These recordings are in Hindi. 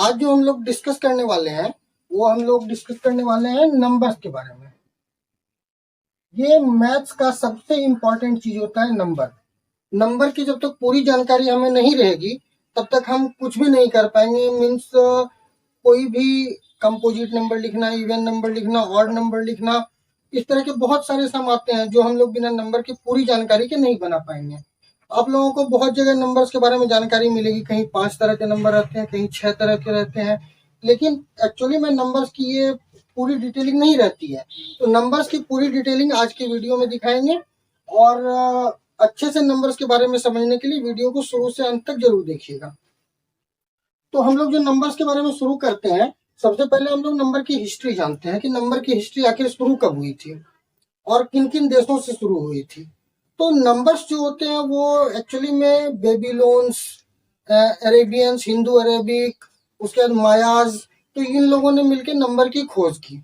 आज जो हम लोग डिस्कस करने वाले हैं वो हम लोग डिस्कस करने वाले हैं नंबर्स के बारे में। ये मैथ्स का सबसे इम्पोर्टेंट चीज होता है नंबर। नंबर की जब तक पूरी जानकारी हमें नहीं रहेगी तब तक हम कुछ भी नहीं कर पाएंगे। मीन्स कोई भी कंपोजिट नंबर लिखना, इवन नंबर लिखना, ऑड नंबर लिखना, इस तरह के बहुत सारे सम आते हैं जो हम लोग बिना नंबर की पूरी जानकारी के नहीं बना पाएंगे। आप लोगों को बहुत जगह नंबर्स के बारे में जानकारी मिलेगी, कहीं 5 तरह के नंबर रहते हैं, कहीं 6 तरह के रहते हैं, लेकिन एक्चुअली में नंबर्स की ये पूरी डिटेलिंग नहीं रहती है। तो नंबर्स की पूरी डिटेलिंग आज की वीडियो में दिखाएंगे और अच्छे से नंबर्स के बारे में समझने के लिए वीडियो को शुरू से अंत तक जरूर देखिएगा। तो हम लोग जो नंबर्स के बारे में शुरू करते हैं, सबसे पहले हम लोग नंबर की हिस्ट्री जानते हैं कि नंबर की हिस्ट्री आखिर शुरू कब हुई थी और किन किन देशों से शुरू हुई थी। तो नंबर्स जो होते हैं वो एक्चुअली में बेबीलोन्स, अरेबियंस, हिंदू अरेबिक, उसके बाद मायाज, तो इन लोगों ने मिलकर नंबर की खोज की।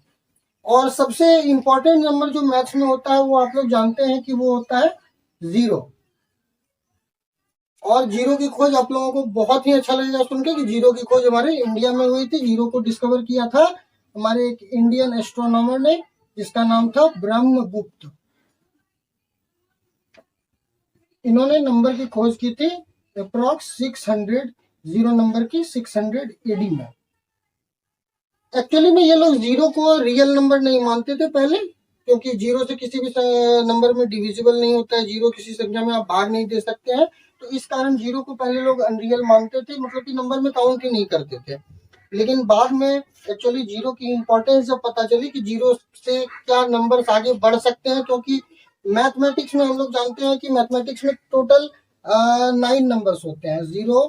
और सबसे इम्पोर्टेंट नंबर जो मैथ्स में होता है वो आप लोग जानते हैं कि वो होता है 0। और जीरो की खोज आप लोगों को बहुत ही अच्छा लगेगा सुन के कि जीरो की खोज हमारे इंडिया में हुई थी। जीरो को डिस्कवर किया था हमारे एक इंडियन एस्ट्रोनॉमर ने, जिसका नाम था ब्रह्मगुप्त। इन्होंने नंबर की खोज की थी अप्रॉक्स 600, जीरो नंबर की 600 एडी में। एक्चुअली में ये लोग जीरो को रियल नंबर नहीं मानते थे पहले, क्योंकि जीरो से किसी भी नंबर में डिविजिबल नहीं होता है, जीरो किसी संख्या में आप भाग नहीं दे सकते हैं, तो इस कारण जीरो को पहले लोग अनरियल मानते थे, मतलब कि नंबर में काउंट ही नहीं करते थे। लेकिन बाद में एक्चुअली जीरो की इंपॉर्टेंस जब पता चली कि जीरो से क्या नंबर्स आगे बढ़ सकते हैं, क्योंकि मैथमेटिक्स में हम लोग जानते हैं कि मैथमेटिक्स में टोटल 9 नंबर्स होते हैं। 0,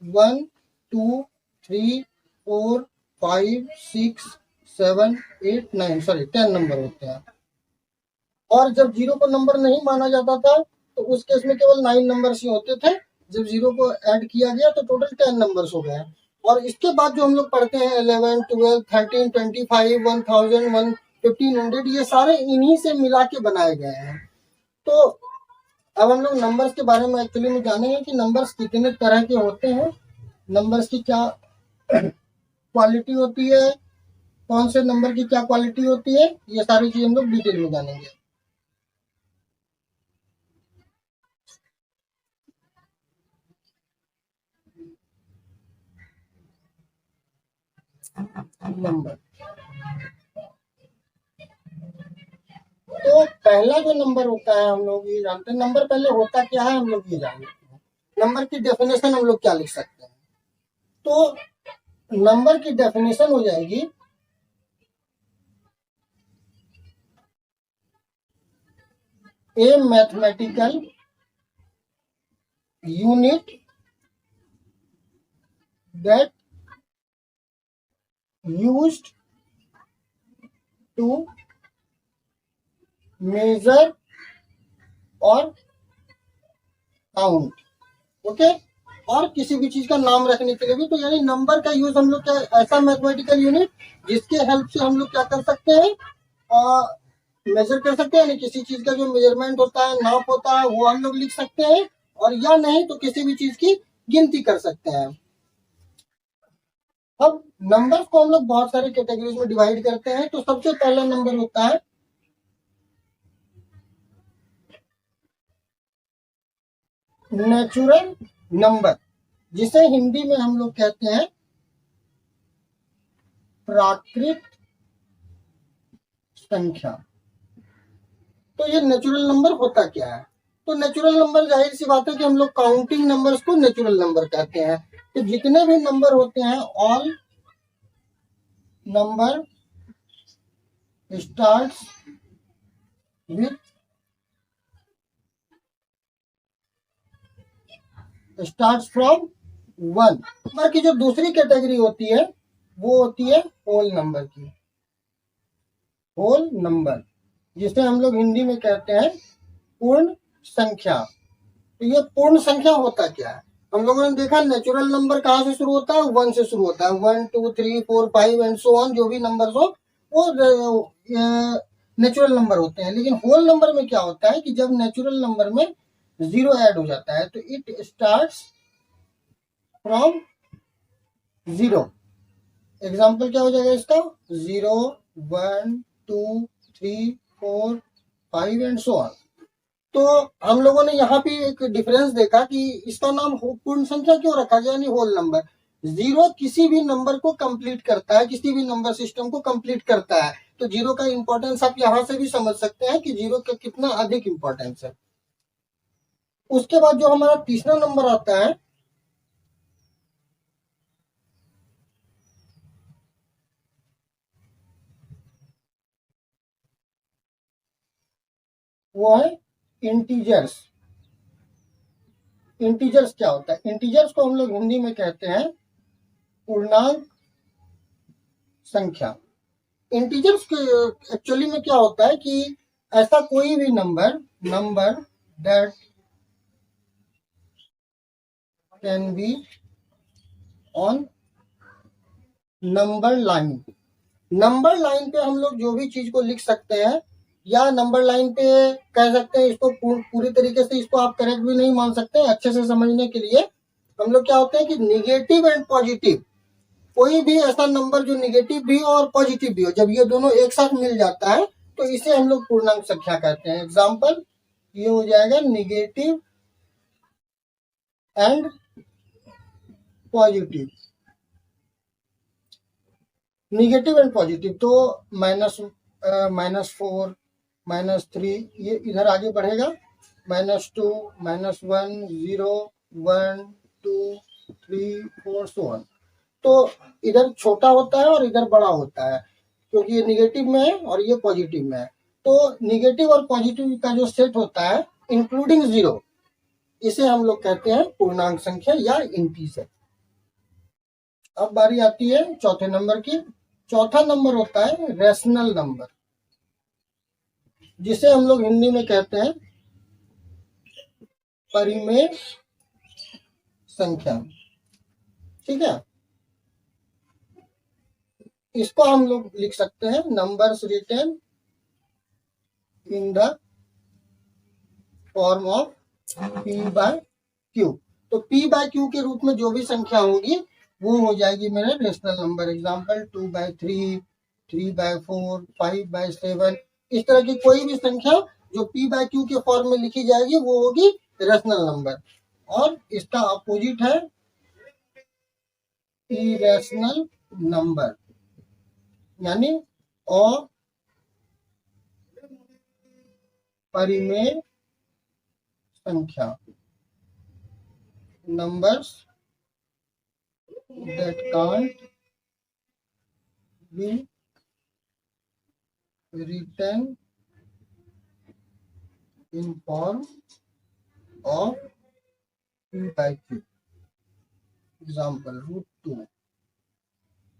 1, 2, 3, 4, 5, 6, 7, 8, 9, सॉरी 10 नंबर होते हैं। और जब जीरो को नंबर नहीं माना जाता था तो उस केस में केवल 9 नंबर्स ही होते थे। जब जीरो को ऐड किया गया तो टोटल 10 नंबर्स हो गए। और इसके बाद जो हम लोग पढ़ते हैं 11, 12, 13, 25, 1000, 1500, ये सारे इन्हीं से मिला के बनाए गए हैं। तो अब हम लोग नंबर्स के बारे में एक्चुअली में जानेंगे कि नंबर्स कितने तरह के होते हैं, नंबर्स की क्या क्वालिटी होती है, कौन से नंबर की क्या क्वालिटी होती है, ये सारी चीज हम लोग डिटेल में जानेंगे। नंबर, तो पहला जो नंबर होता है हम लोग ये जानते हैं। नंबर पहले होता क्या है हम लोग ये जान लेते हैं। नंबर की डेफिनेशन हम लोग क्या लिख सकते हैं, तो नंबर की डेफिनेशन हो जाएगी a mathematical unit that used to measure और काउंट। ओके, और किसी भी चीज का नाम रखने के लिए भी, तो यानी नंबर का यूज हम लोग क्या, ऐसा मैथमेटिकल यूनिट जिसके हेल्प से हम लोग क्या कर सकते हैं, मेजर कर सकते हैं, यानी किसी चीज का जो मेजरमेंट होता है, नाप होता है, वो हम लोग लिख सकते हैं, और या नहीं तो किसी भी चीज की गिनती कर सकते हैं। अब नंबर्स को हम लोग बहुत सारे कैटेगरीज में डिवाइड करते हैं। तो सबसे पहला नंबर होता है नेचुरल नंबर, जिसे हिंदी में हम लोग कहते हैं प्राकृत संख्या। तो ये नेचुरल नंबर होता क्या है, तो नेचुरल नंबर जाहिर सी बात है कि हम लोग काउंटिंग नंबर्स को नेचुरल नंबर कहते हैं। तो जितने भी नंबर होते हैं, all number starts with starts from 1। Number की जो दूसरी कैटेगरी होती है वो होती है होल नंबर की। होल नंबर, जिसे हम लोग हिंदी में कहते हैं पूर्ण संख्या। तो ये पूर्ण संख्या होता क्या है, हम लोगों ने देखा नेचुरल नंबर कहाँ से शुरू होता है, 1 से शुरू होता है। 1, 2, 3, 4, 5 एंड सो ऑन, जो भी नंबर हो वो नेचुरल नंबर होते हैं। लेकिन होल नंबर में क्या होता है कि जब नेचुरल नंबर में 0 ऐड हो जाता है तो इट स्टार्ट्स फ्रॉम 0। एग्जाम्पल क्या हो जाएगा इसका, 0 1 2 3 4 5 एंड सो ऑन। तो हम लोगों ने यहाँ पे एक डिफरेंस देखा कि इसका नाम पूर्ण संख्या क्यों रखा गया, यानी होल नंबर। जीरो किसी भी नंबर को कंप्लीट करता है, किसी भी नंबर सिस्टम को कंप्लीट करता है। तो जीरो का इंपॉर्टेंस आप यहां से भी समझ सकते हैं कि जीरो का कितना अधिक इंपॉर्टेंस है। उसके बाद जो हमारा तीसरा नंबर आता है वो है इंटीजर्स। इंटीजर्स क्या होता है, इंटीजर्स को हम लोग हिंदी में कहते हैं पूर्णांक संख्या। इंटीजर्स के एक्चुअली में क्या होता है कि ऐसा कोई भी number number that can be on number line. Number line पे हम लोग जो भी चीज को लिख सकते हैं, या नंबर लाइन पे कह सकते हैं इसको पूरी तरीके से इसको आप करेक्ट भी नहीं मान सकते हैं। अच्छे से समझने के लिए हम लोग क्या होते हैं कि निगेटिव एंड पॉजिटिव, कोई भी ऐसा नंबर जो निगेटिव भी हो और पॉजिटिव भी हो, जब ये दोनों एक साथ मिल जाता है तो इसे हम लोग पूर्णांक संख्या कहते हैं। एग्जाम्पल ये हो जाएगा negative and positive. Negative and positive तो -4 -3 ये इधर आगे बढ़ेगा, -2 -1 0 1 2 3 4 सो ऑन। तो इधर छोटा होता है और इधर बड़ा होता है, क्योंकि ये निगेटिव में है और ये पॉजिटिव में है। तो निगेटिव और पॉजिटिव का जो सेट होता है इंक्लूडिंग जीरो, इसे हम लोग कहते हैं पूर्णांक संख्या या इंटीजर। अब बारी आती है चौथे नंबर की। चौथा नंबर होता है रेशनल नंबर, जिसे हम लोग हिंदी में कहते हैं परिमेय संख्या। ठीक है, इसको हम लोग लिख सकते हैं numbers written in the form of p by q. तो पी बाय क्यू के रूप में जो भी संख्या होगी वो हो जाएगी मेरे रेशनल नंबर। एग्जाम्पल 2/3 3/4 5/7, इस तरह की कोई भी संख्या जो पी बाय क्यू के फॉर्म में लिखी जाएगी वो होगी रेशनल नंबर। और इसका अपोजिट है इरेशनल नंबर, यानी अपरिमेय संख्या। numbers that can't be written in form of p by q। Example √2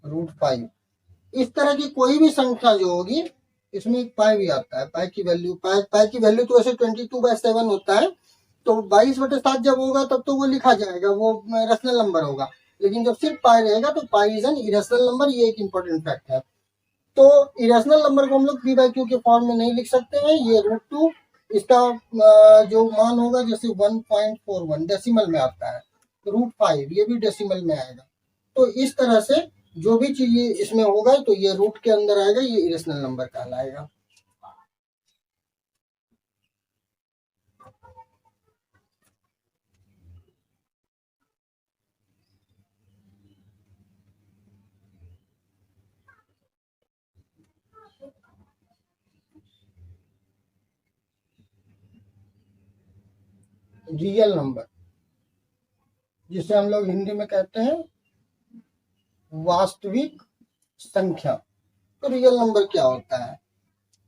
√5, इस तरह की कोई भी संख्या जो होगी, इसमें एक पाई भी आता है। पाई की वैल्यू पाई की वैल्यू तो ऐसे 22/7 होता है। तो 22/7 जब होगा तब तो वो लिखा जाएगा, वो रेशनल नंबर होगा। लेकिन जब सिर्फ पाई रहेगा तो pi is an irrational number. ये एक इंपॉर्टेंट फैक्ट है। तो इरेशनल नंबर को हम लोग पी बाई क्यू के फॉर्म में नहीं लिख सकते हैं। ये √2, इसका जो मान होगा जैसे 1.41 डेसिमल में आता है। √5 ये भी डेसिमल में आएगा। तो इस तरह से जो भी चीज इसमें होगा तो ये रूट के अंदर आएगा, ये इरेशनल नंबर कहलाएगा। रियल नंबर, जिसे हम लोग हिंदी में कहते हैं वास्तविक संख्या। तो रियल नंबर क्या होता है,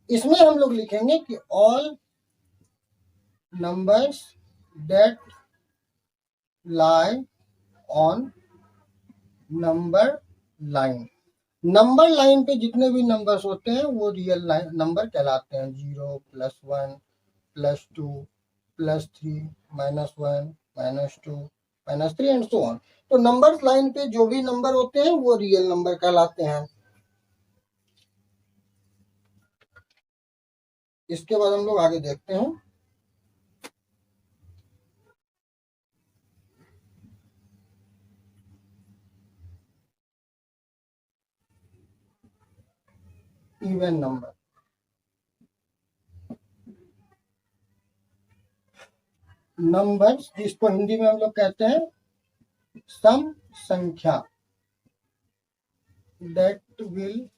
इसमें हम लोग लिखेंगे कि all numbers that lie on number line. Number line पे जितने भी नंबर्स होते हैं वो रियल नंबर कहलाते हैं। 0 +1 +2 +3 -1 -2 -3 एंड सो ऑन। तो नंबर्स लाइन पे जो भी नंबर होते हैं वो रियल नंबर कहलाते हैं। इसके बाद हम लोग आगे देखते हैं। Even number. नंबर जिसको हिंदी में हम लोग कहते हैं सम संख्या, that will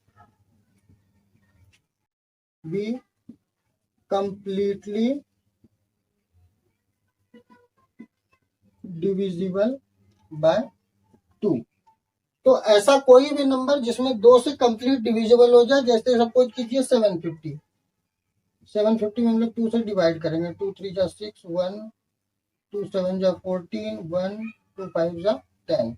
be completely divisible by 2। तो ऐसा कोई भी नंबर जिसमें 2 से कंप्लीट डिविजिबल हो जाए, जैसे सपोज कीजिए 750 में हम लोग 2 से डिवाइड करेंगे, 2 3 जा 6, 1 2 7 जा 14, 1 2 5 जा 10,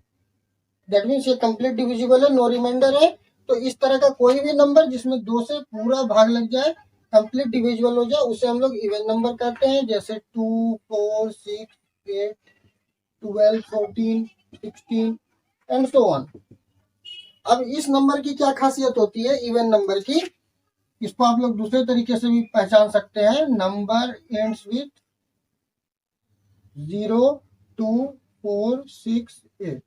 दैट मीन्स ये कंप्लीट डिविजिबल है, नो रिमाइंडर है। तो इस तरह का कोई भी नंबर जिसमें 2 से पूरा भाग लग जाए, कंप्लीट डिविजिबल हो जाए, उसे हम लोग इवन नंबर कहते हैं, जैसे 2 4 6 8 12 14 16 एंड सो ऑन। अब इस नंबर की क्या खासियत होती है इवन नंबर की, इसको आप लोग दूसरे तरीके से भी पहचान सकते हैं। नंबर एंड्स विथ 0 2 4 6 8,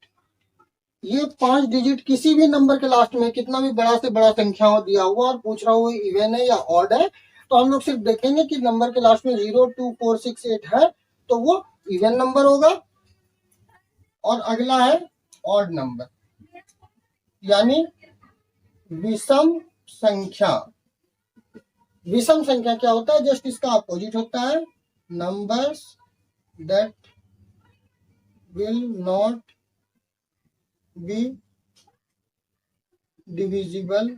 ये 5 डिजिट किसी भी नंबर के लास्ट में कितना भी बड़ा से बड़ा संख्या हो दिया हुआ और पूछ रहा हो इवन है या ऑड है, तो हम लोग सिर्फ देखेंगे कि नंबर के लास्ट में 0 2 4 6 8 है तो वो इवन नंबर होगा। और अगला है ऑड नंबर, यानी विषम संख्या। विषम संख्या क्या होता है? जस्ट इसका अपोजिट होता है, numbers that will not be divisible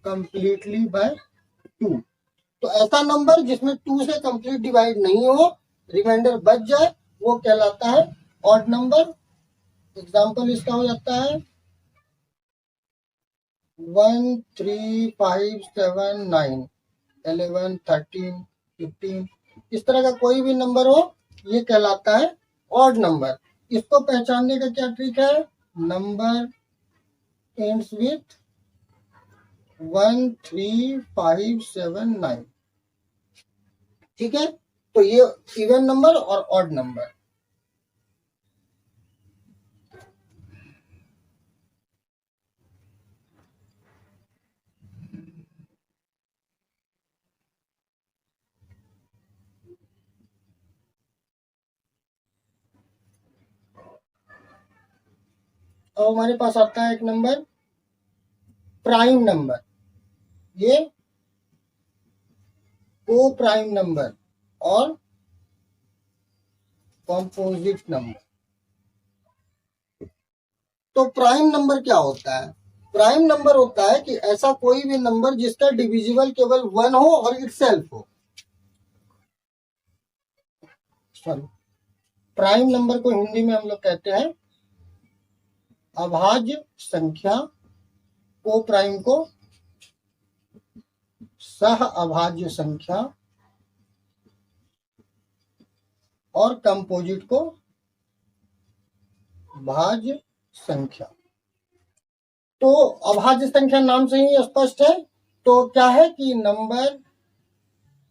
completely by 2। तो ऐसा नंबर जिसमें 2 से कंप्लीट डिवाइड नहीं हो, रिमाइंडर बच जाए, वो कहलाता है ऑड नंबर। एग्जाम्पल इसका हो जाता है 1 3 5 7 9 11 13 15, इस तरह का कोई भी नंबर हो, ये कहलाता है ऑड नंबर। इसको पहचानने का क्या ट्रिक है? नंबर एंड्स विथ 1 3 5 7 9, ठीक है। तो ये इवन नंबर और ऑड नंबर। और हमारे पास आता है एक नंबर प्राइम नंबर, ये को प्राइम नंबर और कॉम्पोजिट नंबर। तो प्राइम नंबर क्या होता है? प्राइम नंबर होता है कि ऐसा कोई भी नंबर जिसका डिविजिबल केवल 1 हो और इटसेल्फ हो। सॉरी, प्राइम नंबर को हिंदी में हम लोग कहते हैं अभाज्य संख्या, को प्राइम को सह अभाज्य संख्या और कंपोजिट को भाज्य संख्या। तो अभाज्य संख्या नाम से ही स्पष्ट है। तो क्या है कि number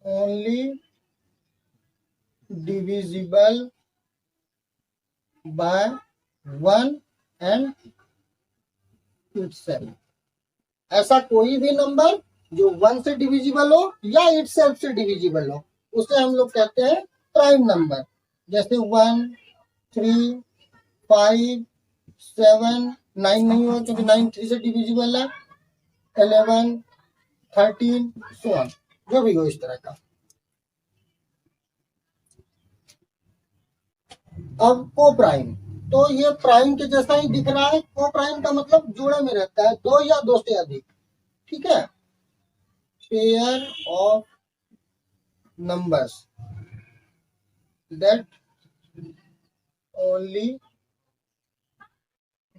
only divisible by 1 and itself. ऐसा कोई भी नंबर जो 1 से डिविजिबल हो या इटसेल्फ से डिविजिबल हो, उसे हम लोग कहते हैं प्राइम नंबर। जैसे 1 3 5 7 9 नहीं हो क्योंकि 9 3 से डिविजिबल है, 11 13 सो ऑन, जो भी हो इस तरह का। अब को प्राइम, तो ये प्राइम के जैसा ही दिख रहा है। को प्राइम का मतलब जोड़े में रहता है, 2 या 2 से अधिक, ठीक है। Pair of numbers that only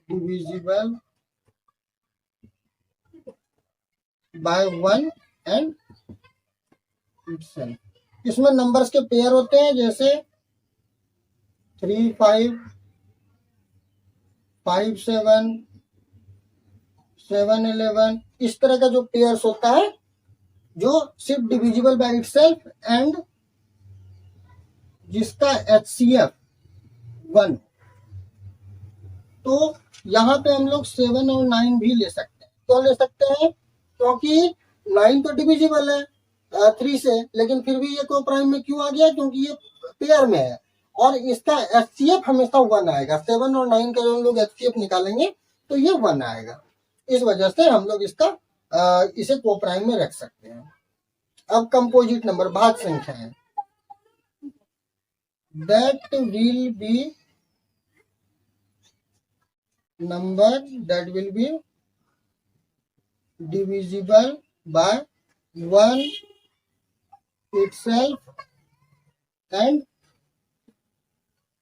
divisible by 1 and itself. इसमें नंबर्स के पेयर होते हैं, जैसे 3 5 5 7 7 11, इस तरह का जो पेयर्स होता है जो सिर्फ डिविजिबल बाय इटसेल्फ एंड जिसका HCF 1। तो यहाँ पे हम लोग 7 और 9 भी ले सकते हैं। क्यों ले सकते हैं? क्योंकि 9 तो डिविजिबल है 3 से, लेकिन फिर भी ये को प्राइम में क्यों आ गया? क्योंकि ये पेयर में है और इसका एचसीएफ हमेशा 1 आएगा। 7 और 9 का जो हम लोग एचसीएफ निकालेंगे तो ये 1 आएगा। इस वजह से हम लोग इसका इसे को प्राइम में रख सकते हैं। अब कंपोजिट नंबर भाग संख्या है, that will be number that will be divisible by 1 itself and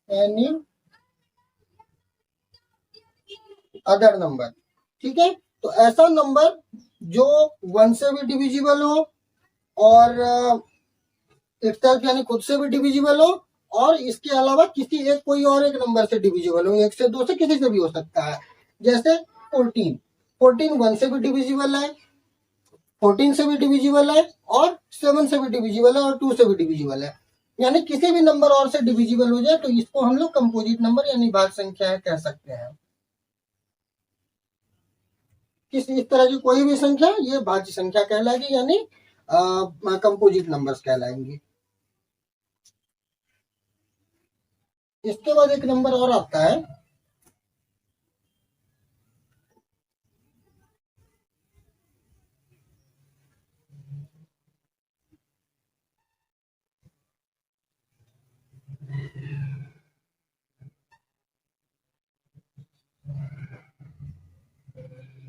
any other number. ठीक है, तो ऐसा नंबर जो 1 से भी डिविजिबल हो और इटसेल्फ यानी खुद से भी डिविजिबल हो और इसके अलावा किसी एक कोई और एक नंबर से डिविजिबल हो, 1 से 2 से किसी से भी हो सकता है। जैसे 14 1 से भी डिविजिबल है, 14 से भी डिविजिबल है और 7 से भी डिविजिबल है और 2 से भी डिविजिबल है। यानी किसी भी नंबर और से डिविजिबल हो जाए तो इसको हम लोग कंपोजिट नंबर यानी भाग संख्या कह सकते हैं। इस तरह की कोई भी संख्या ये भाज्य संख्या कहलाएगी, यानी कंपोजिट नंबर्स कहलाएंगी। इसके बाद एक नंबर और आता है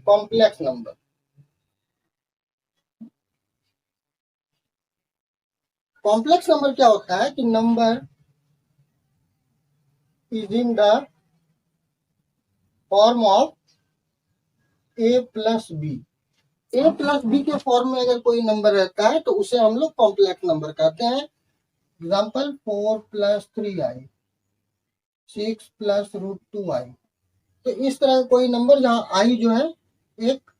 कॉम्प्लेक्स नंबर। कॉम्प्लेक्स नंबर क्या होता है कि number is in the form of a plus b. A plus b के फॉर्म में अगर कोई नंबर रहता है तो उसे हम लोग कॉम्प्लेक्स नंबर कहते हैं। Example 4 + 3i, 6 + √2i। तो इस तरह का कोई नंबर जहां आई जो है एक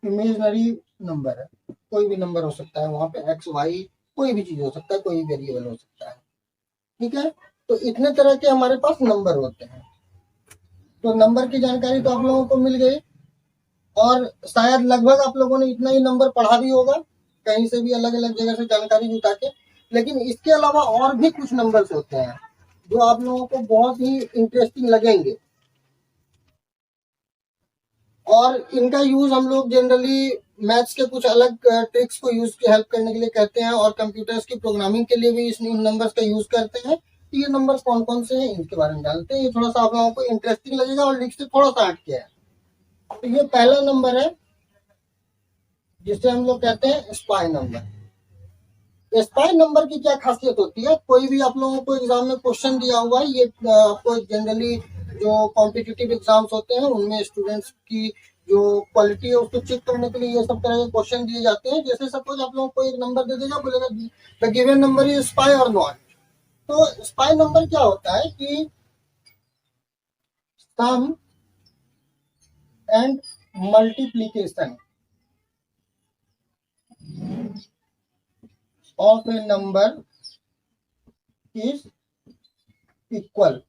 इमेजिनरी नंबर है, कोई भी नंबर हो सकता है, वहां पे एक्स वाई कोई भी चीज हो सकता है, कोई वेरिएबल हो सकता है। ठीक है, तो इतने तरह के हमारे पास नंबर होते हैं। तो नंबर की जानकारी तो आप लोगों को मिल गई और शायद लगभग आप लोगों ने इतना ही नंबर पढ़ा भी होगा, कहीं से भी अलग अलग जगह से जानकारी जुटा के। लेकिन इसके अलावा और भी कुछ नंबर्स होते हैं जो आप लोगों को बहुत ही इंटरेस्टिंग लगेंगे और इनका यूज हम लोग जनरली मैथ्स के कुछ अलग ट्रिक्स को यूज की हेल्प करने के लिए करते हैं और कंप्यूटर्स की प्रोग्रामिंग के लिए भी इस नंबर्स का यूज करते हैं। ये नंबर्स कौन कौन से हैं इनके बारे में जानते हैं। ये थोड़ा सा आप लोगों को इंटरेस्टिंग लगेगा और लिख से थोड़ा सा हट के है। तो ये पहला नंबर है जिसे हम लोग कहते हैं स्पाई नंबर। स्पाई नंबर की क्या खासियत होती है? कोई भी आप लोगों को एग्जाम में क्वेश्चन दिया हुआ है, ये आपको जनरली जो कॉम्पिटिटिव एग्जाम्स होते हैं उनमें स्टूडेंट्स की जो क्वालिटी है उसको चेक करने के लिए ये सब तरह के क्वेश्चन दिए जाते हैं। जैसे सपोज आप लोगों को एक नंबर दे देगा, बोलेगा the given number is spy और नॉट। तो स्पाई नंबर क्या होता है कि sum and multiplication of a number is equal.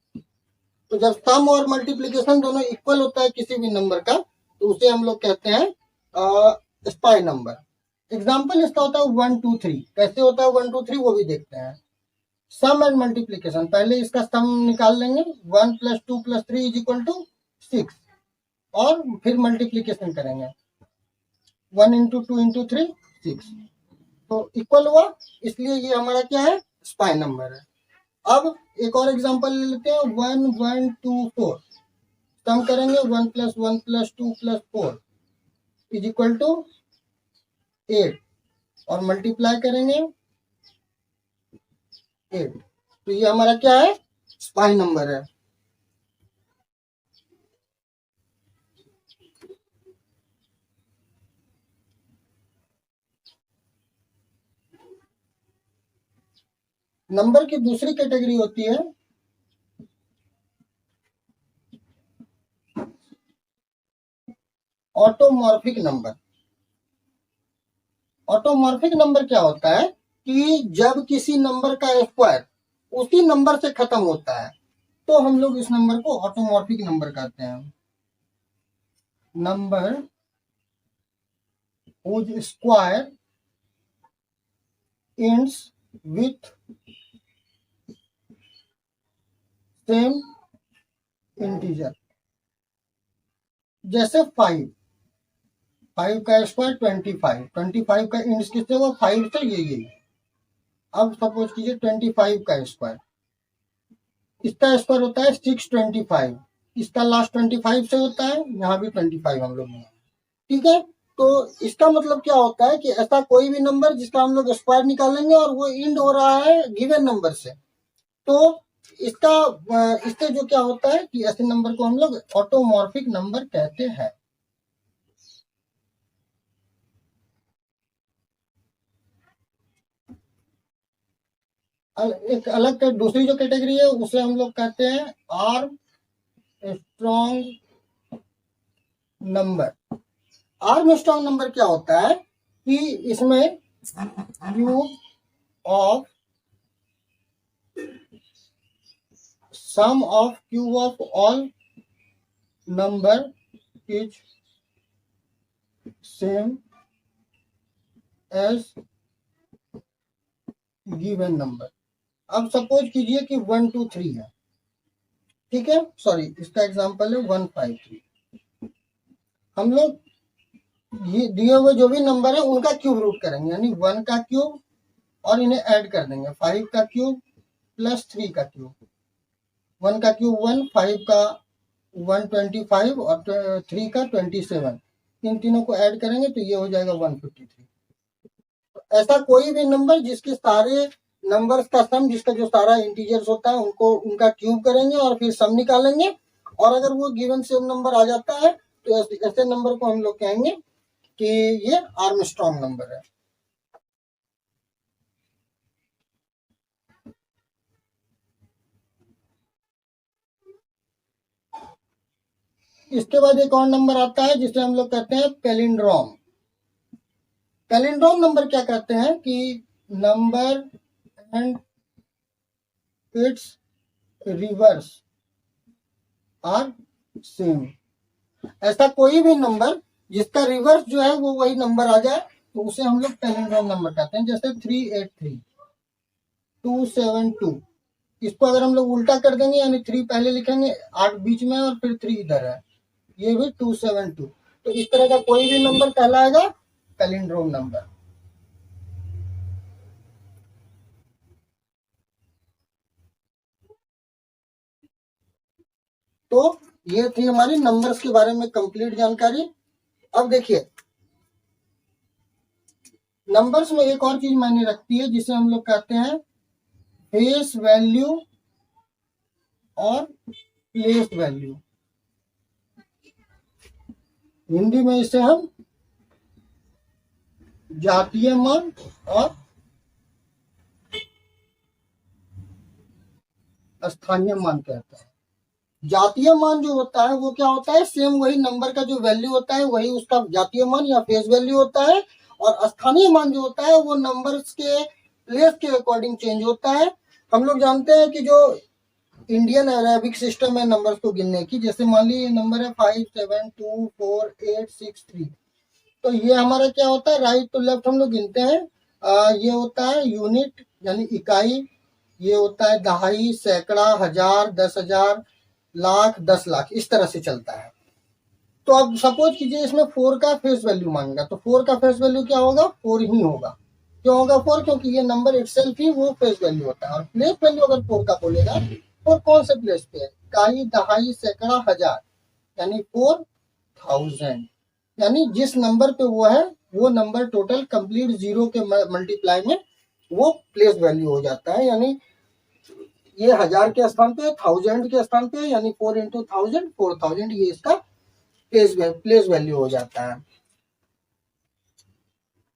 तो जब सम और मल्टीप्लीकेशन दोनों इक्वल होता है किसी भी नंबर का तो उसे हम लोग कहते हैं स्पाई नंबर। एग्जाम्पल इसका होता है 1 2 3। कैसे होता है 1 2 3 वो भी देखते हैं। सम एंड मल्टीप्लीकेशन, पहले इसका सम निकाल लेंगे, 1 + 2 + 3 = 6 और फिर मल्टीप्लीकेशन करेंगे 1 × 2 × 3 6, तो इक्वल हुआ, इसलिए ये हमारा क्या है? स्पाई नंबर है। अब एक और एग्जांपल ले लेते हैं 1 1 2 4। सम करेंगे 1 + 1 + 2 + 4 = 8 और मल्टीप्लाई करेंगे 8। तो ये हमारा क्या है? स्पाई नंबर है। नंबर की दूसरी कैटेगरी होती है ऑटोमॉर्फिक नंबर। ऑटोमॉर्फिक नंबर क्या होता है कि जब किसी नंबर का स्क्वायर उसी नंबर से खत्म होता है तो हम लोग इस नंबर को ऑटोमॉर्फिक नंबर कहते हैं। Number whose square ends with same integer। जैसे 5 का स्क्वायर 25 का इंड्स किससे हुआ, 5 से, ये। अब सपोज कीजिए 25 का स्क्वायर, इसका स्क्वायर होता है 625, इसका लास्ट 25 से होता है, यहाँ भी 25 हम लोग, ठीक है। तो इसका मतलब क्या होता है कि ऐसा कोई भी नंबर जिसका हम लोग स्क्वायर निकालेंगे और वो इंड हो रहा है गिवन नंबर से, तो इसका इससे जो क्या होता है कि ऐसे नंबर को हम लोग ऑटोमॉर्फिक नंबर कहते हैं। एक अलग दूसरी जो कैटेगरी है उसे हम लोग कहते हैं Armstrong number. Armstrong number क्या होता है कि इसमें cube of sum of cube of all number is same as given number. अब सपोज कीजिए कि 1 2 3 है, ठीक है, सॉरी इसका एग्जांपल है 153। हम लोग ये दिए हुए जो भी नंबर है उनका क्यूब रूट करेंगे, यानी 1 का क्यूब और इन्हें ऐड कर देंगे, 5 का क्यूब प्लस 3 का क्यूब। 1 का क्यूब 1, 5 का 125 और 3 का 27, इन तीनों को ऐड करेंगे तो ये हो जाएगा 153। तो ऐसा कोई भी नंबर जिसके सारे नंबर्स का सम, जिसका जो सारा इंटीजर्स होता है उनको उनका क्यूब करेंगे और फिर सम निकालेंगे, और अगर वो गिवन सेम नंबर आ जाता है तो ऐसे नंबर को हम लोग कहेंगे कि ये आर्मस्ट्रॉन्ग नंबर है। इसके बाद एक और नंबर आता है जिसे हम लोग कहते हैं पैलिंड्रोम। पैलिंड्रोम नंबर क्या कहते हैं कि number and its reverse are same. ऐसा कोई भी नंबर जिसका रिवर्स जो है वो वही नंबर आ जाए तो उसे हम लोग पैलिंड्रोम नंबर कहते हैं। जैसे 383, 272, इसको अगर हम लोग उल्टा कर देंगे, यानी 3 पहले लिखेंगे, 8 बीच में और फिर 3 इधर है, ये भी 272। तो इस तरह का कोई भी नंबर कहलाएगा पैलिंड्रोम नंबर। तो ये थी हमारी नंबर्स के बारे में कंप्लीट जानकारी। अब देखिए नंबर्स में एक और चीज मायने रखती है जिसे हम लोग कहते हैं फेस वैल्यू और प्लेस वैल्यू। हिंदी में इसे हम जातीय मान और स्थानीय मान कहते हैं। जातीय मान जो होता है वो क्या होता है, सेम वही नंबर का जो वैल्यू होता है वही उसका जातीय मान या फेस वैल्यू होता है, और स्थानीय मान जो होता है वो नंबर्स के प्लेस के अकॉर्डिंग चेंज होता है। हम लोग जानते हैं कि जो इंडियन अरेबिक सिस्टम है नंबर्स को गिनने की, जैसे मान लीजिए नंबर है 5 7 2 4 8 6 3, तो ये हमारा क्या होता है, राइट टू लेफ्ट हम लोग गिनते हैं। ये होता है यूनिट यानी इकाई, ये होता है दहाई, सैकड़ा, हजार, 10,000, लाख, 10 लाख, इस तरह से चलता है। तो अब सपोज कीजिए इसमें 4 का फेस वैल्यू मांगेगा, तो 4 का फेस वैल्यू क्या होगा, 4 ही होगा। क्यों होगा 4, क्योंकि ये नंबर इटसेल्फ ही वो फेस वैल्यू होता है। और प्लेस वैल्यू अगर 4 का बोलेगा, 4 कौन से प्लेस पे है, इकाई, दहाई, सैकड़ा, हजार, यानी 4000, यानी जिस नंबर पे वो है वो नंबर टोटल कंप्लीट जीरो के मल्टीप्लाई में वो प्लेस वैल्यू हो जाता है। यानी ये हजार के स्थान पे, 1000 के स्थान पे, यानी 4 इंटू 1000, 4000, ये इसका प्लेस वैल्यू हो जाता है।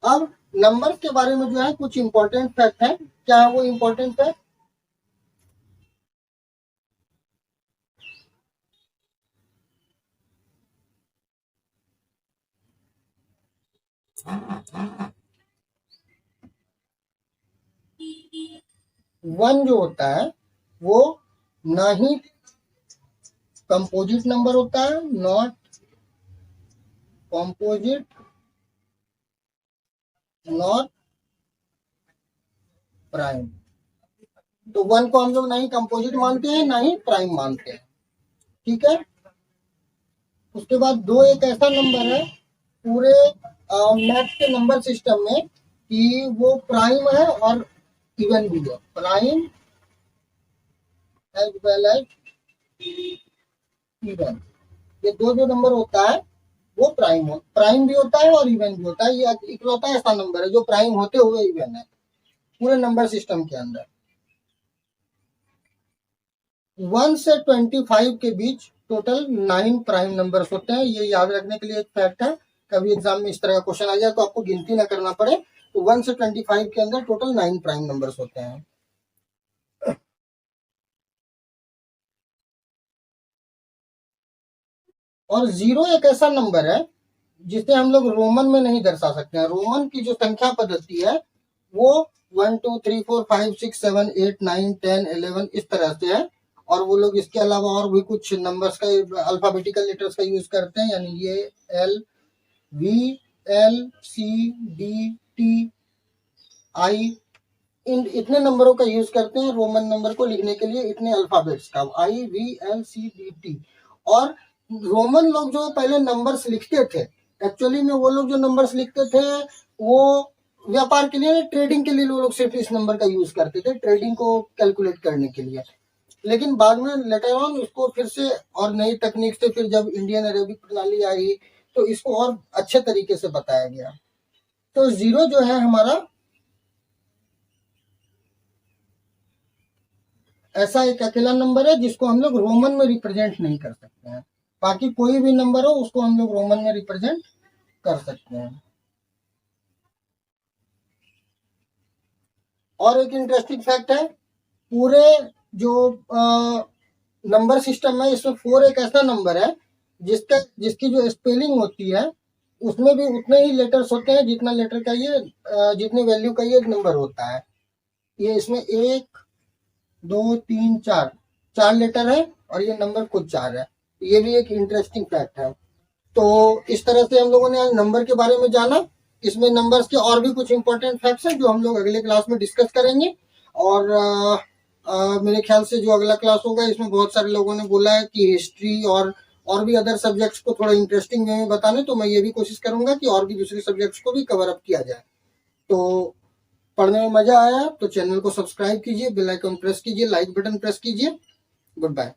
अब नंबर के बारे में जो है कुछ इंपॉर्टेंट फैक्ट है। क्या है वो इंपॉर्टेंट फैक्ट, वन जो होता है वो ना ही कंपोजिट नंबर होता है, नॉट कंपोजिट, नॉट प्राइम। तो 1 को हम लोग ना ही कंपोजिट मानते हैं ना ही प्राइम मानते हैं, ठीक है। उसके बाद 2 एक ऐसा नंबर है पूरे मैथ के नंबर सिस्टम में कि वो प्राइम है और इवन भी है, prime as well as even. ये दो जो नंबर होता है वो प्राइम भी होता है और इवन भी होता है। ये इकलौता ऐसा नंबर है जो प्राइम होते हुए इवन है पूरे नंबर सिस्टम के अंदर। 1 से 25 के बीच टोटल 9 प्राइम नंबर्स होते हैं। ये याद रखने के लिए एक फैक्ट है, कभी एग्जाम में इस तरह का क्वेश्चन आ जाए तो आपको गिनती ना करना पड़े। तो 1 से 25 के अंदर टोटल 9 प्राइम नंबर्स होते हैं। और 0 एक ऐसा नंबर है जिसे हम लोग रोमन में नहीं दर्शा सकते हैं। रोमन की जो संख्या पद्धति है वो 1 2 3 4 5 6 7 8 9 10 11 इस तरह से है। और वो लोग इसके अलावा और भी कुछ नंबर्स का अल्फाबेटिकल लेटर्स का यूज करते हैं, यानी ये L V L C D T I, इन इतने नंबरों का यूज करते हैं रोमन नंबर को लिखने के लिए, इतने अल्फाबेट्स का I V L C D T. और रोमन लोग जो पहले नंबर्स लिखते थे, एक्चुअली में वो लोग जो नंबर्स लिखते थे वो व्यापार के लिए, ट्रेडिंग के लिए वो लोग सिर्फ इस नंबर का यूज करते थे, ट्रेडिंग को कैलकुलेट करने के लिए। लेकिन बाद में लेटर ऑन इसको फिर से और नई तकनीक से फिर जब इंडियन अरेबिक प्रणाली आई तो इसको और अच्छे तरीके से बताया गया। तो 0 जो है हमारा ऐसा एक अकेला नंबर है जिसको हम लोग रोमन में रिप्रेजेंट नहीं कर सकते हैं। बाकी कोई भी नंबर हो उसको हम लोग रोमन में रिप्रेजेंट कर सकते हैं। और एक इंटरेस्टिंग फैक्ट है, पूरे जो नंबर सिस्टम है इसमें 4 एक ऐसा नंबर है जिसकी जो स्पेलिंग होती है उसमें भी उतने ही लेटर्स होते हैं जितना लेटर का ये जितनी वैल्यू का ये नंबर होता है। ये इसमें 1 2 3 4 लेटर है और ये नंबर खुद 4 है। ये भी एक इंटरेस्टिंग फैक्ट है। तो इस तरह से हम लोगों ने आज नंबर के बारे में जाना। इसमें नंबर्स के और भी कुछ इंपॉर्टेंट फैक्ट्स हैं जो हम लोग अगले क्लास में डिस्कस करेंगे। और मेरे ख्याल से जो अगला क्लास होगा इसमें बहुत सारे लोगों ने बोला है कि हिस्ट्री और भी अदर सब्जेक्ट्स को थोड़ा इंटरेस्टिंग वे में बताने, तो मैं ये भी कोशिश करूंगा कि और भी दूसरे सब्जेक्ट्स को भी कवर अप किया जाए। तो पढ़ने में मजा आया तो चैनल को सब्सक्राइब कीजिए, बेल आइकन प्रेस कीजिए, लाइक बटन प्रेस कीजिए। Good bye.